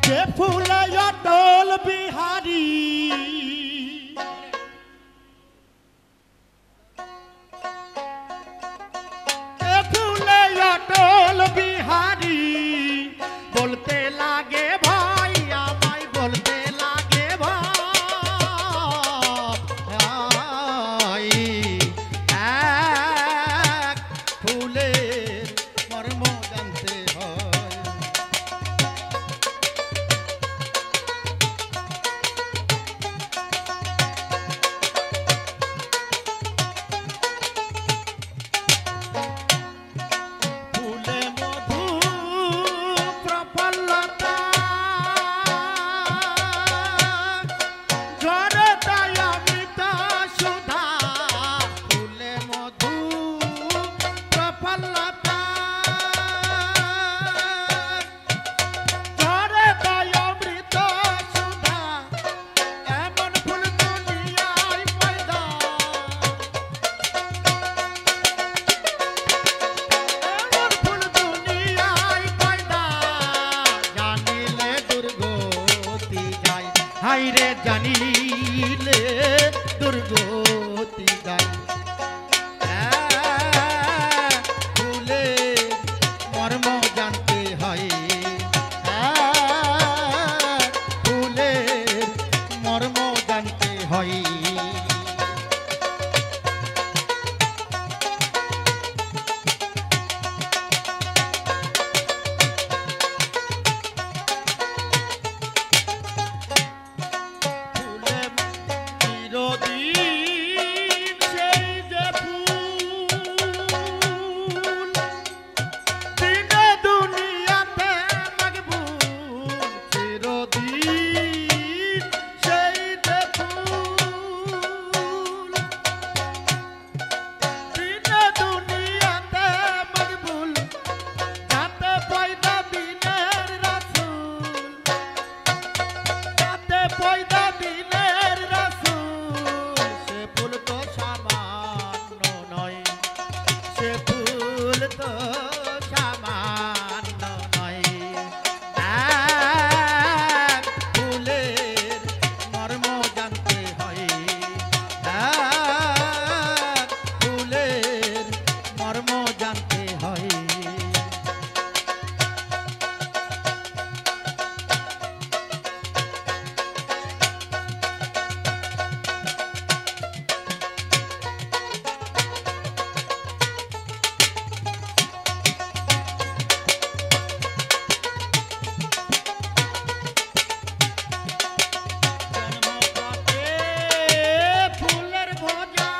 যে ফুলে অটল বিহারী ফুলে অটল বিহারী বলতে লাগে ভাই আমায় বলতে লাগে ভাই এক ফুলের মর্ম জানতে হয় ফুলে মধু প্রফুল্লতা ঝরে তাই অমৃত সুধা ফুলে মধু প্রফুল্লতা ঝরে তাই অমৃত সুধা এমন ফুল দুনিয়ায় পয়দা এমন ফুল দুনিয়ায় পয়দা জানিলে দুর্গতি যায় হায় রে জানিলে দুর্গতি যায় ফুলে মর্ম জানতে হয় ফুলের মর্ম জানতে হয় ফুলে চিরদিন সেই যে ফুল দিনে দুনিয়াতে মকবুল চিরদিন সেই যে ফুল দিনে দুনিয়াতে মকবুল যাতে পয়দা দিনের রাসূল যাতে পয়দা দিনের রাসূল সে ফুল তো সামান্য নয় সে ফুল তো সামান্য নয় এক ফুলের মর্ম জানতে হয় এক ফুলের মর্ম জানতে হয় জন্মপথে ফুলের ভোজা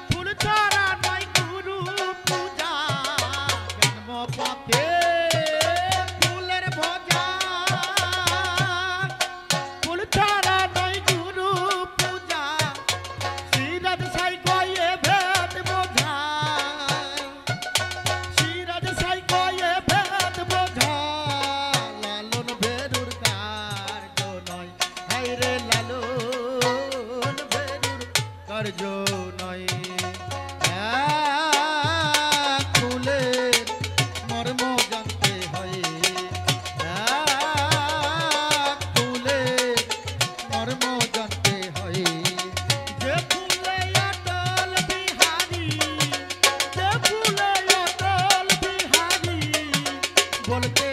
ফুল ছাড়া নয় গুরু পূজা জন্মপথে ফুলের ভোজা ফুল ছাড়া নয় গুরু পূজা সিরাজ সাই কয়ে ভেদ বোঝা সিরাজ সাই কয়ে ভেদ বোঝা লালন ভেরুর কার্য নয় হায় রে লালন ভেরুর কার্য নয় এক ফুলের মর্ম জানতে হয় এক ফুলের মর্ম জানতে হয় যে ফুলে অটল বিহারী যে ফুলে অটল বিহারী বলতে